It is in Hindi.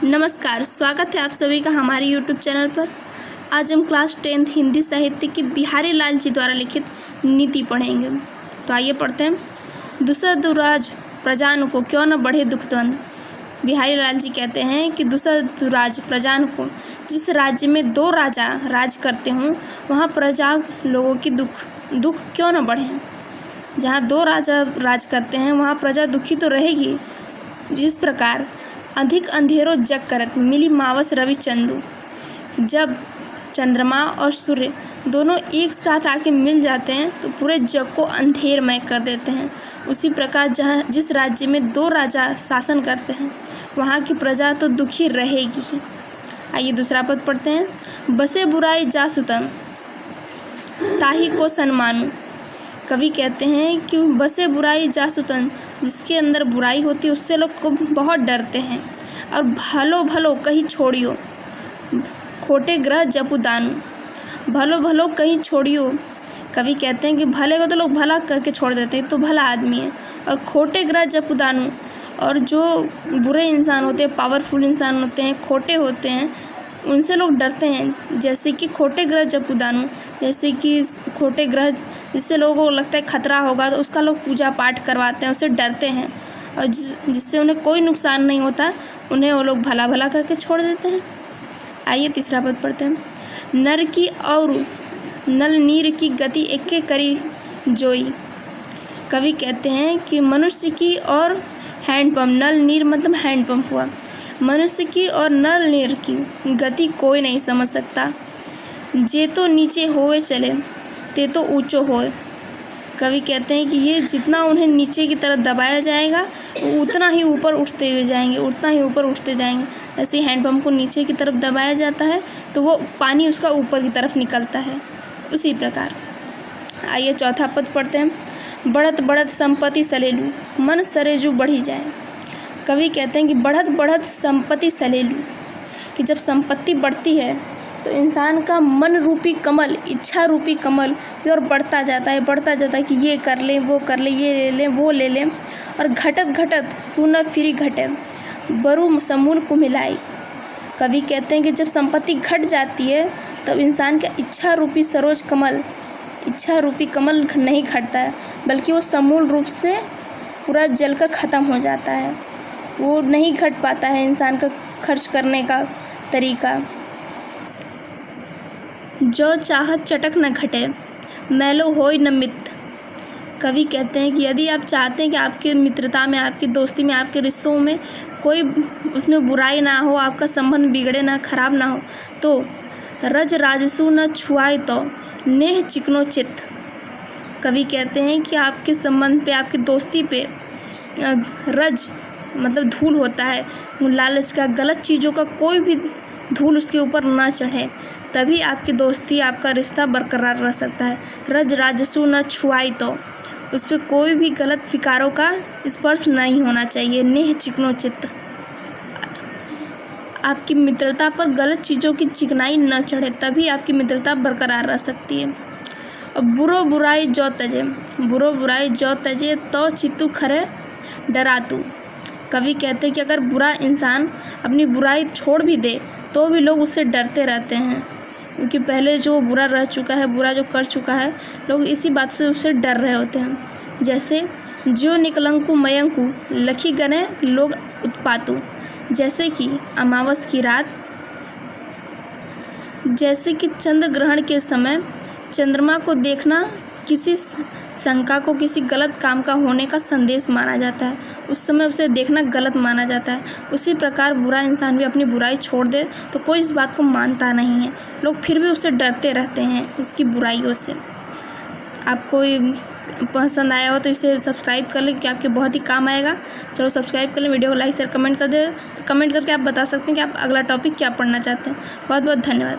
नमस्कार, स्वागत है आप सभी का हमारे YouTube चैनल पर। आज हम क्लास 10th हिंदी साहित्य के बिहारी लाल जी द्वारा लिखित नीति पढ़ेंगे। तो आइए पढ़ते हैं। दूसरा दुराज प्रजान को क्यों न बढ़े दुख द्वंद। बिहारी लाल जी कहते हैं कि दूसरा दुराज प्रजान को, जिस राज्य में दो राजा राज करते हों वहाँ प्रजा लोगों की दुख क्यों न बढ़े। जहाँ दो राजा राज करते हैं वहाँ प्रजा दुखी तो रहेगी। जिस प्रकार अधिक अंधेरों जग करत मिली मावस रवि चंदू, जब चंद्रमा और सूर्य दोनों एक साथ आके मिल जाते हैं तो पूरे जग को अंधेरमय कर देते हैं, उसी प्रकार जिस राज्य में दो राजा शासन करते हैं वहाँ की प्रजा तो दुखी रहेगी ही। आइए दूसरा पद पढ़ते हैं। बसे बुराई जा सुतन ताही को सन्मानू। कवि कहते हैं कि बसे बुराई जा सुतन, जिसके अंदर बुराई होती है उससे लोग को बहुत डरते हैं। और भलो भलो कहीं छोड़ियो खोटे ग्रह जपु दानू। भलो भलो कहीं छोड़ियो, कवि कहते हैं कि भले को तो लोग भला करके छोड़ देते हैं तो भला आदमी है, और खोटे ग्रह जपु दानू, और जो बुरे इंसान होते हैं, पावरफुल इंसान होते हैं, खोटे होते हैं, उनसे लोग डरते हैं। जैसे कि खोटे ग्रह जपु दानू, जैसे कि खोटे ग्रह जिससे लोगों को लगता है खतरा होगा तो उसका लोग पूजा पाठ करवाते हैं, उससे डरते हैं, और जिससे उन्हें कोई नुकसान नहीं होता उन्हें वो लोग भला भला करके छोड़ देते हैं। आइए तीसरा पद पढ़ते हैं। नर की और नल नीर की गति एके करी जोई। कवि कहते हैं कि मनुष्य की और हैंडपम्प, नल नीर मतलब हैंडपम्प हुआ, मनुष्य की और नल नीर की गति कोई नहीं समझ सकता। जे तो नीचे होए चले ते तो ऊंचो होए। कवि कहते हैं कि ये जितना उन्हें नीचे की तरफ दबाया जाएगा वो उतना ही ऊपर उठते हुए जाएंगे, उतना ही ऊपर उठते जाएंगे। जैसे हैंडपम्प को नीचे की तरफ दबाया जाता है तो वो पानी उसका ऊपर की तरफ निकलता है, उसी प्रकार। आइए चौथा पद पढ़ते हैं। बढ़त बढ़त संपत्ति सलेलू मन सरेजू बढ़ी जाए। कवि कहते हैं कि बढ़त बढ़त संपत्ति सलेलू, कि जब संपत्ति बढ़ती है तो इंसान का मन रूपी कमल, इच्छा रूपी कमल और बढ़ता जाता है कि ये कर लें, वो कर लें, ये ले लें, वो ले लें। और घटत घटत सुन फिरी घटे बरु समूल को मिलाई। कवि कहते हैं कि जब संपत्ति घट जाती है तब इंसान का इच्छा रूपी सरोज कमल, इच्छा रूपी कमल नहीं घटता है, बल्कि वो समूल रूप से पूरा जलकर ख़त्म हो जाता है। वो नहीं घट पाता है इंसान का खर्च करने का तरीका। जो चाहत चटक न घटे मैलो होय न मित। कवि कहते हैं कि यदि आप चाहते हैं कि आपकी मित्रता में, आपकी दोस्ती में, आपके रिश्तों में कोई उसमें बुराई ना हो, आपका संबंध बिगड़े ना, खराब ना हो, तो रज राजसू न छुआए तो नेह चिकनो चित्त। कवि कहते हैं कि आपके संबंध पे, आपकी दोस्ती पे रज मतलब धूल होता है, लालच का, गलत चीज़ों का कोई भी धूल उसके ऊपर ना चढ़े, तभी आपकी दोस्ती, आपका रिश्ता बरकरार रह सकता है। रज राजसू न छुआई तो, उस पर कोई भी गलत विकारों का स्पर्श नहीं होना चाहिए। नेह चिकनो चित्त, आपकी मित्रता पर गलत चीज़ों की चिकनाई न चढ़े, तभी आपकी मित्रता बरकरार रह सकती है। और बुरो बुराई जो तजे, बुरो बुराई जो तजे तो चित्तू खरे डरातू। कवि कहते हैं कि अगर बुरा इंसान अपनी बुराई छोड़ भी दे तो भी लोग उससे डरते रहते हैं, क्योंकि पहले जो बुरा रह चुका है, बुरा जो कर चुका है, लोग इसी बात से उससे डर रहे होते हैं। जैसे जो निकलंकु मयंकु लखी गने लोग उत्पातु, जैसे कि अमावस की रात, जैसे कि चंद्र ग्रहण के समय चंद्रमा को देखना किसी शंका को, किसी गलत काम का होने का संदेश माना जाता है, उस समय उसे देखना गलत माना जाता है। उसी प्रकार बुरा इंसान भी अपनी बुराई छोड़ दे तो कोई इस बात को मानता नहीं है, लोग फिर भी उससे डरते रहते हैं, उसकी बुराइयों से। आपको पसंद आया हो तो इसे सब्सक्राइब कर लें, कि आपके बहुत ही काम आएगा। चलो सब्सक्राइब कर लें, वीडियो को लाइक शेयर कमेंट कर दें। कमेंट करके आप बता सकते हैं कि आप अगला टॉपिक क्या पढ़ना चाहते हैं। बहुत बहुत धन्यवाद।